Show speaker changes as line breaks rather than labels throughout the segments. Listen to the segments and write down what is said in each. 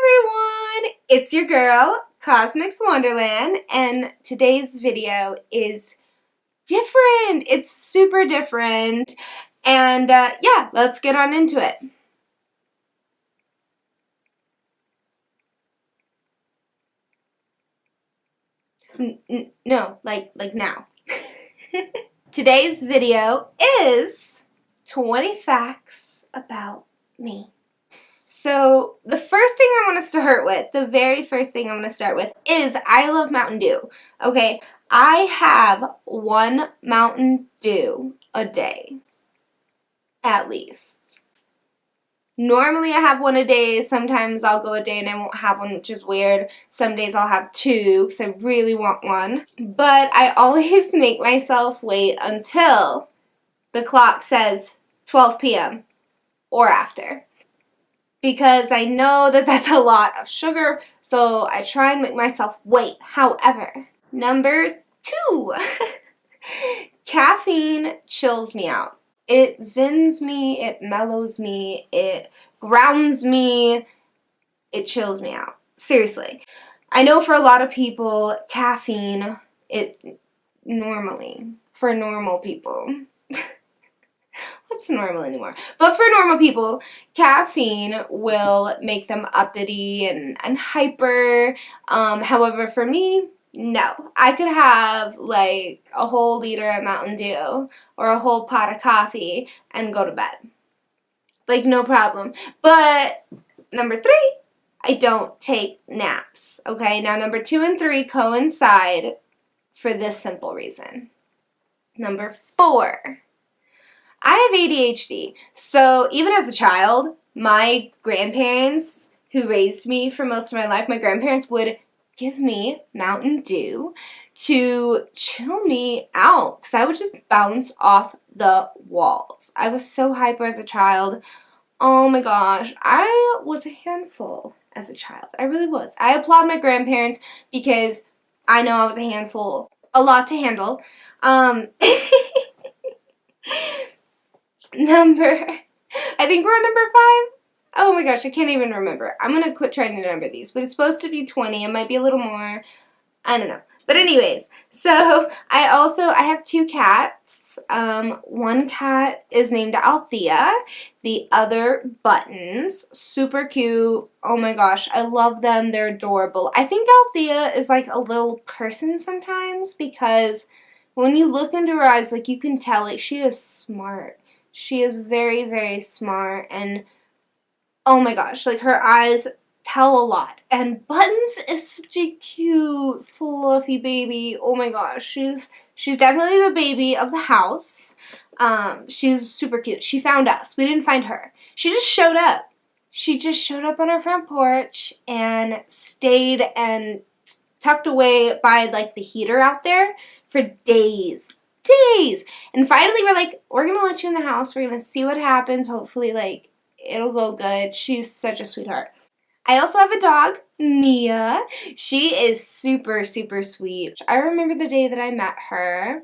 everyone! It's your girl, Cosmix Wonderland, and today's video is different. It's super different, and yeah, let's get on into it. No, like now. Today's video is 20 facts about me. So the first thing I want to start with, the very first thing I want to start with is I love Mountain Dew. Okay, I have one Mountain Dew a day, at least. Normally I have one a day. Sometimes I'll go a day and I won't have one, which is weird. Some days I'll have two because I really want one. But I always make myself wait until the clock says 12 p.m. or after, because I know that that's a lot of sugar, so I try and make myself wait. However, number 2, caffeine chills me out. It zens me, it mellows me, it grounds me, it chills me out. Seriously. I know for a lot of people, caffeine, for normal people, what's normal anymore? But for normal people, caffeine will make them uppity and hyper. However, for me, no. I could have like a whole liter of Mountain Dew or a whole pot of coffee and go to bed. Like, no problem. But number 3, I don't take naps. Okay, now number 2 and 3 coincide for this simple reason. Number 4. I have ADHD, so even as a child, my grandparents who raised me for most of my life, my grandparents would give me Mountain Dew to chill me out because I would just bounce off the walls. I was so hyper as a child. Oh my gosh, I was a handful as a child. I really was. I applaud my grandparents because I know I was a handful, a lot to handle. I think we're on number 5. Oh my gosh, I can't even remember. I'm going to quit trying to number these, but it's supposed to be 20. It might be a little more. I don't know. But anyways, so I have 2 cats. One cat is named Althea. The other, Buttons. Super cute. Oh my gosh, I love them. They're adorable. I think Althea is like a little person sometimes because when you look into her eyes, like you can tell, like she is smart. She is very, very smart, and oh my gosh, like her eyes tell a lot. And Buttons is such a cute, fluffy baby. Oh my gosh, she's definitely the baby of the house. She's super cute. She found us. We didn't find her. She just showed up. She just showed up on our front porch and stayed and tucked away by like the heater out there for days. And finally we're like, we're gonna let you in the house. We're gonna see what happens. Hopefully, like, it'll go good. She's such a sweetheart. I also have a dog, Mia. She is super, super sweet. I remember the day that I met her.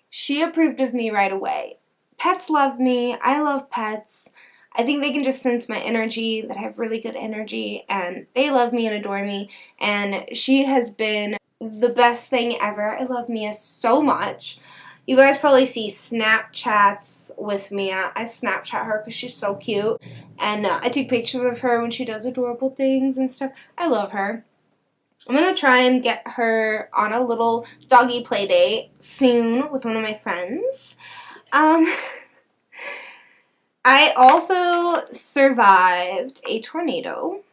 She approved of me right away. Pets love me. I love pets. I think they can just sense my energy, that I have really good energy, and they love me and adore me. And she has been the best thing ever. I love Mia so much. You guys probably see Snapchats with Mia. I Snapchat her because she's so cute. And I take pictures of her when she does adorable things and stuff. I love her. I'm going to try and get her on a little doggy play date soon with one of my friends. I also survived a tornado.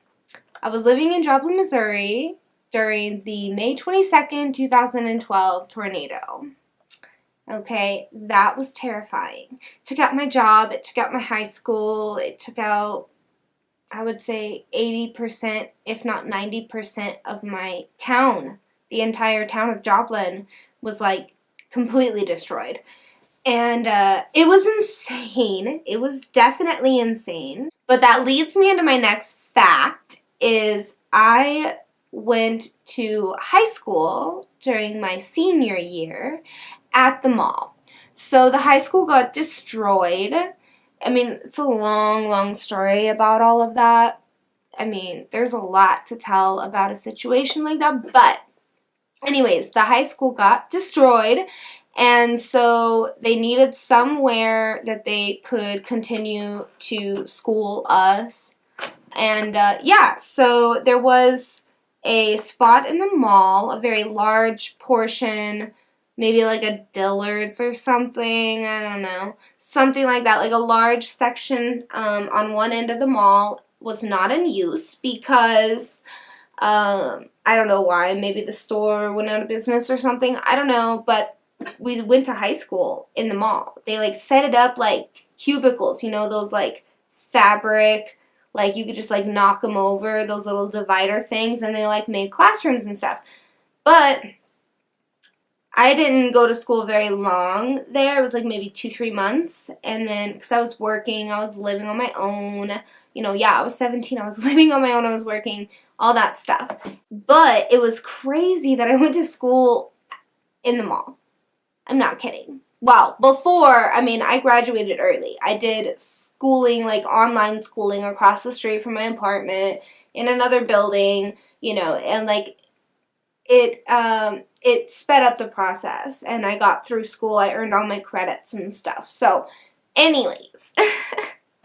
I was living in Joplin, Missouri during the May 22nd, 2012 tornado. Okay, that was terrifying. It took out my job, it took out my high school, it took out, I would say, 80%, if not 90% of my town. The entire town of Joplin was, like, completely destroyed. And it was insane. It was definitely insane. But that leads me into my next fact, is I went to high school during my senior year at the mall. So the high school got destroyed. I mean, it's a long, long story about all of that. I mean, there's a lot to tell about a situation like that, but anyways, the high school got destroyed, and so they needed somewhere that they could continue to school us. And yeah, so there was a spot in the mall, a very large portion, maybe like a Dillard's or something, I don't know, something like that, like a large section on one end of the mall was not in use because I don't know why. Maybe the store went out of business or something. I don't know, but we went to high school in the mall. They like set it up like cubicles, you know, those like fabric, like you could just like knock them over, those little divider things, and they like made classrooms and stuff. But I didn't go to school very long there. It was like maybe 2-3 months. And then, because I was working, I was living on my own. You know, yeah, I was 17. I was living on my own. I was working, all that stuff. But it was crazy that I went to school in the mall. I'm not kidding. Well, before, I mean, I graduated early. I did schooling, like online schooling across the street from my apartment in another building, you know, and like it sped up the process, and I got through school. I earned all my credits and stuff. So, anyways,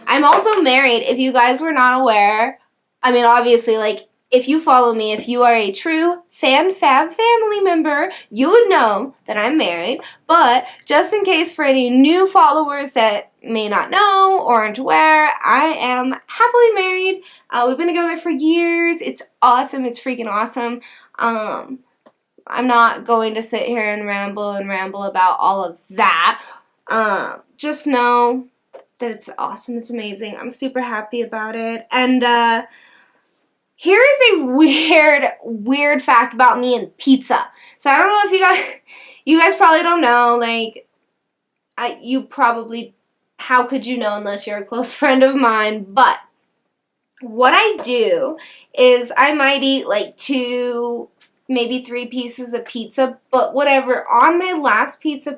I'm also married. If you guys were not aware, I mean, obviously, like, if you follow me, if you are a true Fan Fab family member, you would know that I'm married. But just in case for any new followers that may not know or aren't aware, I am happily married. We've been together for years. It's awesome. It's freaking awesome. I'm not going to sit here and ramble about all of that. Just know that it's awesome. It's amazing. I'm super happy about it. And here is a weird fact about me and pizza. So I don't know if you guys probably don't know. Like, you probably, how could you know unless you're a close friend of mine? But what I do is I might eat like 2, maybe 3 pieces of pizza, but whatever, on my last pizza,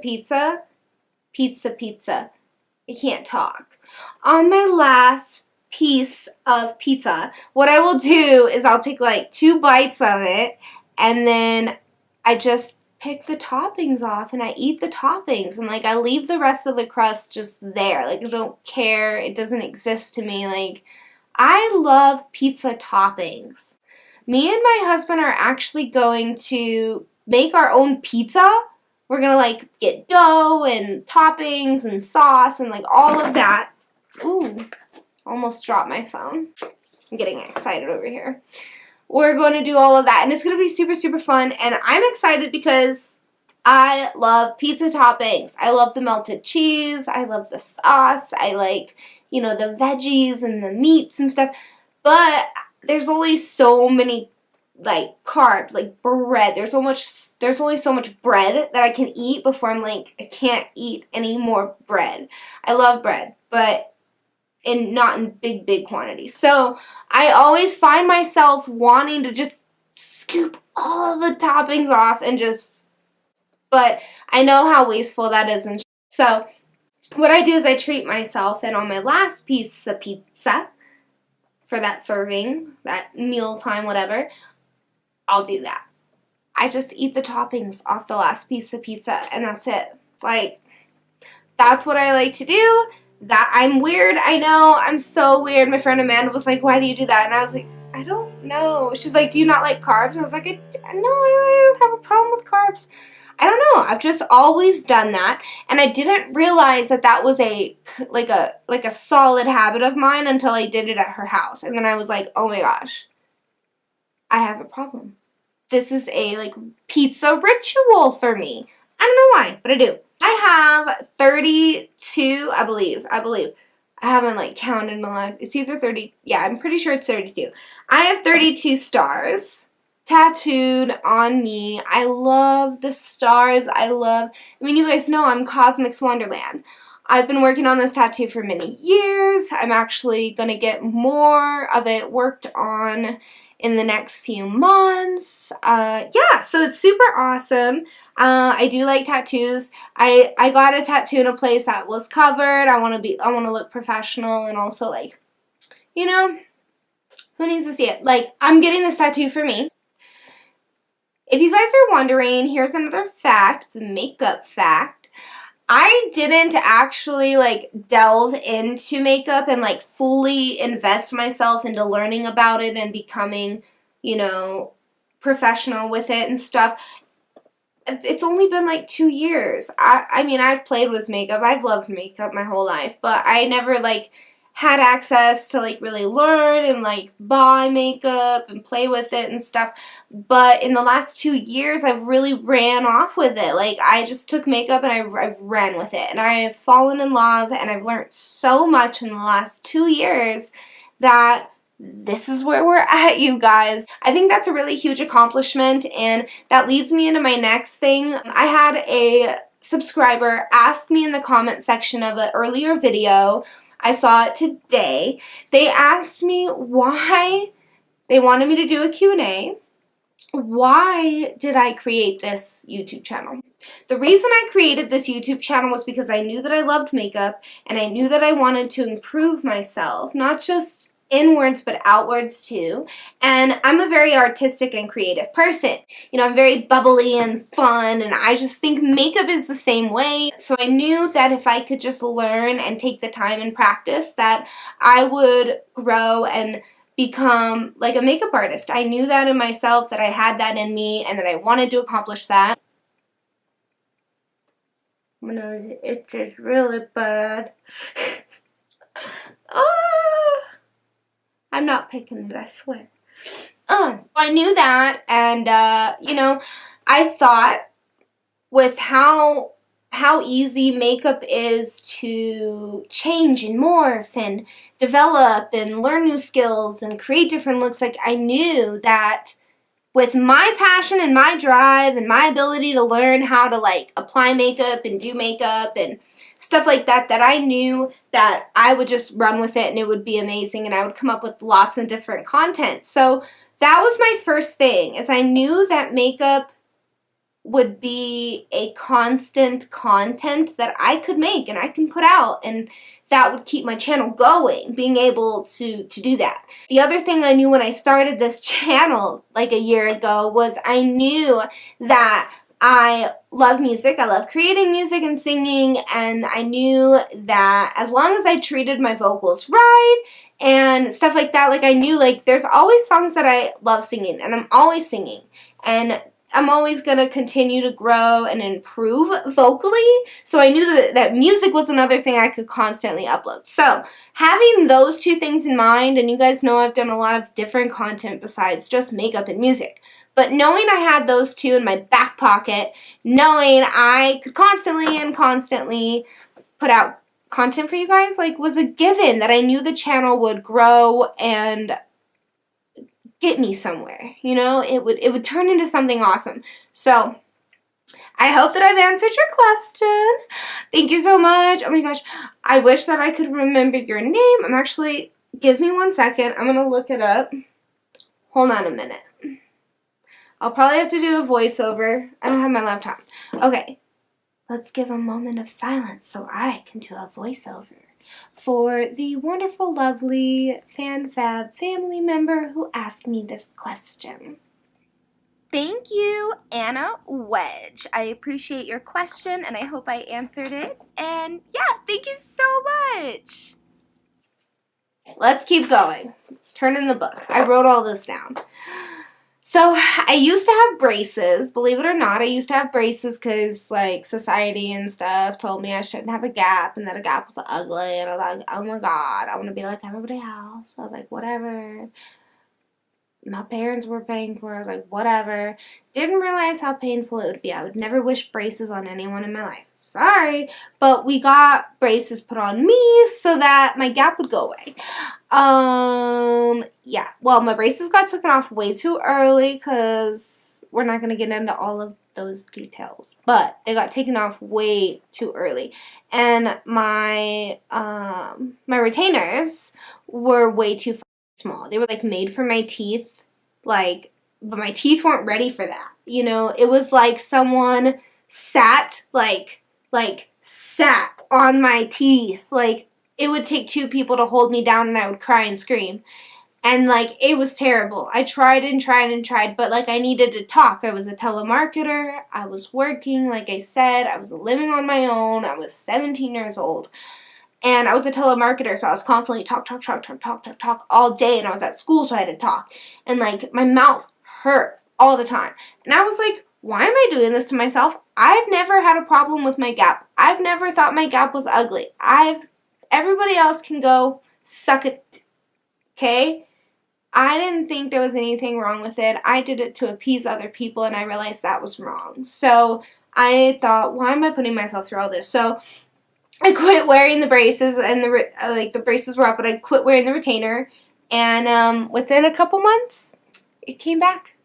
I can't talk. On my last piece of pizza, what I will do is I'll take like 2 bites of it, and then I just pick the toppings off, and I eat the toppings, and like I leave the rest of the crust just there. Like, I don't care. It doesn't exist to me. Like, I love pizza toppings. Me and my husband are actually going to make our own pizza. We're going to like get dough and toppings and sauce and like all of that. Ooh, almost dropped my phone. I'm getting excited over here. We're going to do all of that, and it's going to be super, super fun, and I'm excited because I love pizza toppings. I love the melted cheese. I love the sauce. I like, you know, the veggies and the meats and stuff, but there's only so many, like, carbs, like bread. There's only so much bread that I can eat before I'm like, I can't eat any more bread. I love bread, but not in big quantities. So I always find myself wanting to just scoop all of the toppings off and but I know how wasteful that is. And so what I do is I treat myself, and on my last piece of pizza, for that serving, that meal time, whatever, I'll do that. I just eat the toppings off the last piece of pizza, and that's it. Like, that's what I like to do. That I'm weird. I know, I'm so weird. My friend Amanda was like, why do you do that? And I was like, I don't know. She's like, do you not like carbs? I was like, no, I don't have a problem with carbs. I don't know. I've just always done that, and I didn't realize that that was a solid habit of mine until I did it at her house, and then I was like, oh my gosh, I have a problem. This is a like pizza ritual for me. I don't know why, but I do. I have 32, I believe. I haven't like counted in a lot. It's either 30. Yeah, I'm pretty sure it's 32. I have 32 stars tattooed on me. I love the stars. I mean, you guys know I'm Cosmix Wonderland. I've been working on this tattoo for many years. I'm actually going to get more of it worked on in the next few months. Yeah, so it's super awesome. I do like tattoos. I got a tattoo in a place that was covered. I want to look professional, and also like, you know, Who needs to see it? Like, I'm getting this tattoo for me. If you guys are wondering, here's another fact. It's a makeup fact. I didn't actually, like, delve into makeup and, like, fully invest myself into learning about it and becoming, you know, professional with it and stuff. It's only been, like, 2 years. I mean, I've played with makeup. I've loved makeup my whole life, but I never, like, had access to, like, really learn and, like, buy makeup and play with it and stuff. But in the last 2 years, I've really ran off with it. Like, I just took makeup and I've ran with it. And I've fallen in love and I've learned so much in the last 2 years that this is where we're at, you guys. I think that's a really huge accomplishment, and that leads me into my next thing. I had a subscriber ask me in the comment section of an earlier video, I saw it today, they asked me why they wanted me to do a Q&A. Why did I create this YouTube channel? The reason I created this YouTube channel was because I knew that I loved makeup and I knew that I wanted to improve myself, not just inwards but outwards too. And I'm a very artistic and creative person. You know, I'm very bubbly and fun, and I just think makeup is the same way. So I knew that if I could just learn and take the time and practice, that I would grow and become like a makeup artist. I knew that in myself, that I had that in me, and that I wanted to accomplish that. My nose itches really bad. I'm not picking it, I swear. I knew that, and you know, I thought with how easy makeup is to change and morph and develop and learn new skills and create different looks, like I knew that with my passion and my drive and my ability to learn how to, like, apply makeup and do makeup and stuff like that, that I knew that I would just run with it and it would be amazing, and I would come up with lots of different content. So that was my first thing, is I knew that makeup would be a constant content that I could make and I can put out, and that would keep my channel going, being able to do that. The other thing I knew when I started this channel like a year ago was I knew that I love music. I love creating music and singing, and I knew that as long as I treated my vocals right and stuff like that, like I knew, like, there's always songs that I love singing, and I'm always singing, and I'm always going to continue to grow and improve vocally. So I knew that music was another thing I could constantly upload. So having those two things in mind, and you guys know I've done a lot of different content besides just makeup and music, but knowing I had those two in my back pocket, knowing I could constantly put out content for you guys, like, was a given, that I knew the channel would grow and get me somewhere. You know, it would turn into something awesome. So I hope that I've answered your question. Thank you so much. Oh my gosh, I wish that I could remember your name. I'm actually, give me 1 second. I'm gonna look it up. Hold on a minute. I'll probably have to do a voiceover. I don't have my laptop. Okay, let's give a moment of silence so I can do a voiceover for the wonderful, lovely FanFab family member who asked me this question. Thank you, Anna Wedge. I appreciate your question, and I hope I answered it. And yeah, thank you so much. Let's keep going. Turn in the book. I wrote all this down. So I used to have braces, believe it or not. I used to have braces because, like, society and stuff told me I shouldn't have a gap and that a gap was ugly. And I was like, oh my God, I want to be like everybody else. I was like, whatever. My parents were paying for it. I was like, whatever. Didn't realize how painful it would be. I would never wish braces on anyone in my life. Sorry. But we got braces put on me so that my gap would go away. Yeah. Well, my braces got taken off way too early because we're not going to get into all of those details. But they got taken off way too early. And my retainers were way too small. They were, like, made for my teeth, like, but my teeth weren't ready for that. You know, it was like someone sat, like sat on my teeth. Like, it would take 2 people to hold me down and I would cry and scream. And, like, it was terrible. I tried and tried and tried, but, like, I needed to talk. I was a telemarketer. I was working, like I said. I was living on my own. I was 17 years old. And I was a telemarketer, so I was constantly talk all day. And I was at school, so I had to talk. And, like, my mouth hurt all the time. And I was like, why am I doing this to myself? I've never had a problem with my gap. I've never thought my gap was ugly. Everybody else can go suck it, okay? I didn't think there was anything wrong with it. I did it to appease other people, and I realized that was wrong. So I thought, why am I putting myself through all this? So I quit wearing the braces, and the braces were up, but I quit wearing the retainer. And within a couple months, it came back.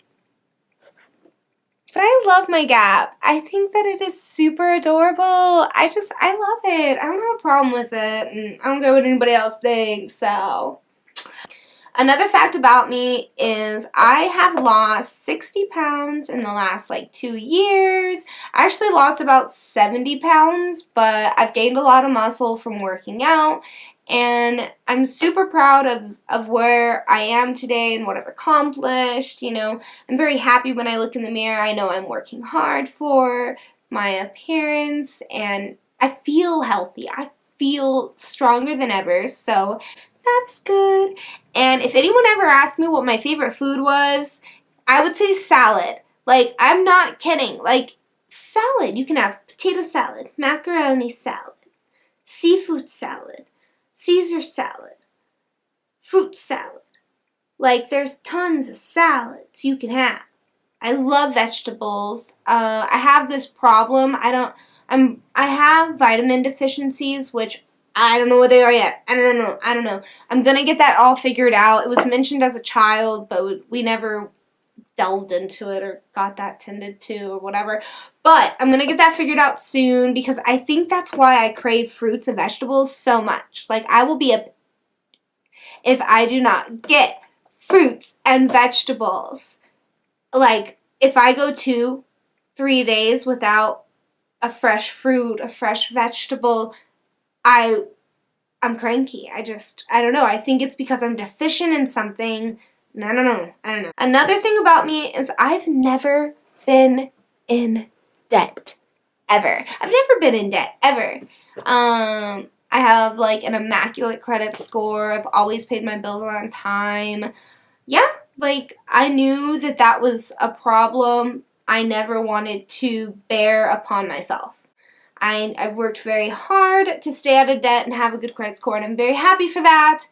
But I love my gap. I think that it is super adorable. I love it. I don't have a problem with it, and I don't care what anybody else thinks, so. Another fact about me is I have lost 60 pounds in the last 2 years. I actually lost about 70 pounds, but I've gained a lot of muscle from working out. And I'm super proud of where I am today and what I've accomplished. You know, I'm very happy when I look in the mirror. I know I'm working hard for my appearance, and I feel healthy. I feel stronger than ever, so that's good. And if anyone ever asked me what my favorite food was, I would say salad. Like, I'm not kidding. Like, salad. You can have potato salad, macaroni salad, seafood salad, Caesar salad, fruit salad. Like, there's tons of salads you can have. I love vegetables. I have this problem. I have vitamin deficiencies, which I don't know what they are yet. I don't know. I'm going to get that all figured out. It was mentioned as a child, but we never delved into it or got that tended to or whatever. But I'm going to get that figured out soon, because I think that's why I crave fruits and vegetables so much. Like, I will be if I do not get fruits and vegetables. Like, if I go 2-3 days without a fresh fruit, a fresh vegetable, I'm cranky. I don't know. I think it's because I'm deficient in something. I don't know. Another thing about me is I've never been in debt. Ever. I've never been in debt. Ever. I have an immaculate credit score. I've always paid my bills on time. Yeah, I knew that was a problem I never wanted to bear upon myself. I've worked very hard to stay out of debt and have a good credit score, and I'm very happy for that.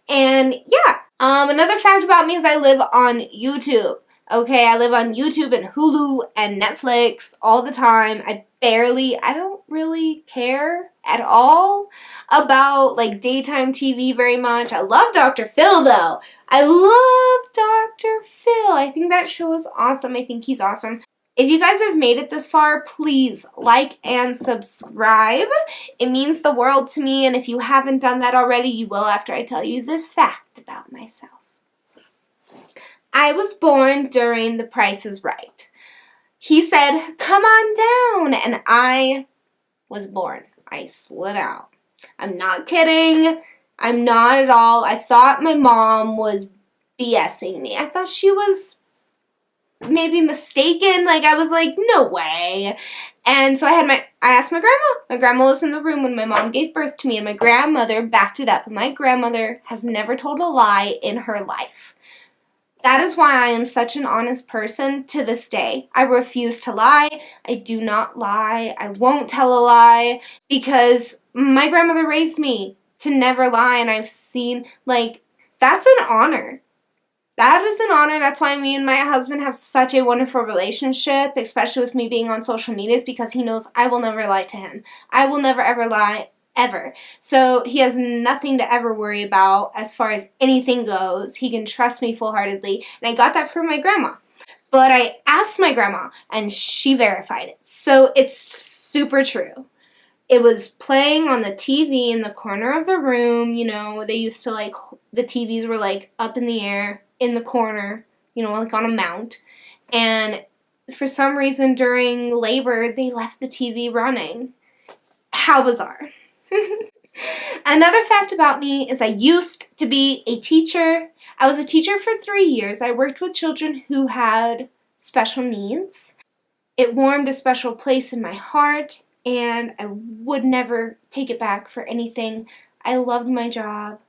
And yeah, another fact about me is I live on YouTube. Okay, I live on YouTube and Hulu and Netflix all the time. I don't really care at all about daytime TV very much. I love Dr. Phil though. I love Dr. Phil. I think that show is awesome. I think he's awesome. If you guys have made it this far, please like and subscribe. It means the world to me, and if you haven't done that already, you will after I tell you this fact about myself. I was born during The Price is Right. He said, "Come on down," and I was born. I slid out. I'm not kidding. I'm not at all. I thought my mom was BSing me. I thought she was maybe mistaken. I was like, no way. And so I asked my grandma. My grandma was in the room when my mom gave birth to me, and my grandmother backed it up. My grandmother has never told a lie in her life. That is why I am such an honest person to this day. I refuse to lie. I do not lie. I won't tell a lie, because my grandmother raised me to never lie, and I've seen, that's an honor. That is an honor. That's why me and my husband have such a wonderful relationship, especially with me being on social media, because he knows I will never lie to him. I will never ever lie, ever. So he has nothing to ever worry about as far as anything goes. He can trust me full-heartedly, and I got that from my grandma. But I asked my grandma, and she verified it. So it's super true. It was playing on the TV in the corner of the room. You know, they used to the TVs were up in the air in the corner, on a mount. And for some reason during labor, they left the TV running. How bizarre. Another fact about me is I used to be a teacher. I was a teacher for 3 years. I worked with children who had special needs. It warmed a special place in my heart, and I would never take it back for anything. I loved my job.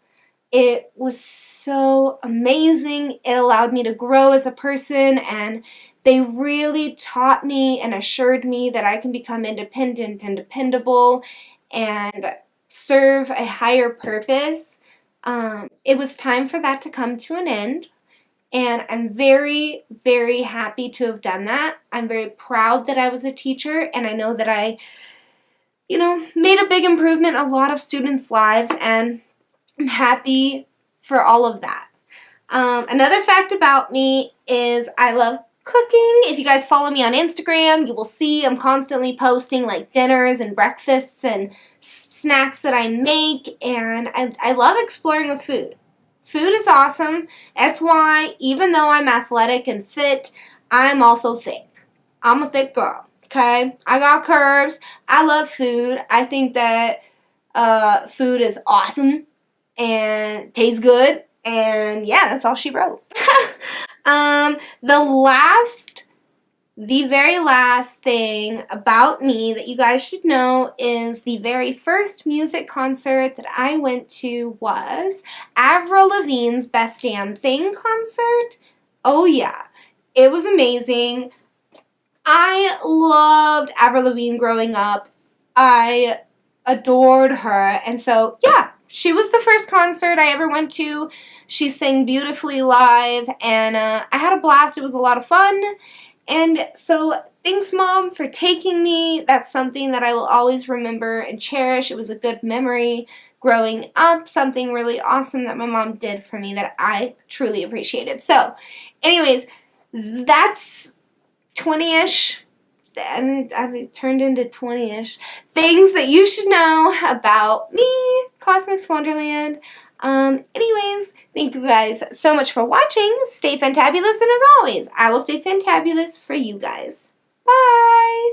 It was so amazing. It allowed me to grow as a person, and they really taught me and assured me that I can become independent and dependable and serve a higher purpose. It was time for that to come to an end, and I'm very, very happy to have done that. I'm very proud that I was a teacher, and I know that I, made a big improvement in a lot of students' lives, and I'm happy for all of that. Another fact about me is I love cooking. If you guys follow me on Instagram, you will see I'm constantly posting like dinners and breakfasts and snacks that I make, and I love exploring with food. Food is awesome. That's why, even though I'm athletic and fit, I'm also thick. I'm a thick girl, okay? I got curves. I love food. I think that food is awesome and tastes good. And yeah, that's all she wrote. The very last thing about me that you guys should know is the very first music concert that I went to was Avril Lavigne's Best Damn Thing concert. Oh yeah, it was amazing. I loved Avril Lavigne growing up. I adored her, and so yeah, she was the first concert I ever went to. She sang beautifully live, and I had a blast. It was a lot of fun. And so thanks, Mom, for taking me. That's something that I will always remember and cherish. It was a good memory growing up, something really awesome that my mom did for me that I truly appreciated. So anyways, that's 20-ish, and I've turned into 20-ish things that you should know about me, Cosmix Wonderland. Anyways, thank you guys so much for watching. Stay fantabulous, and as always, I will stay fantabulous for you guys. Bye!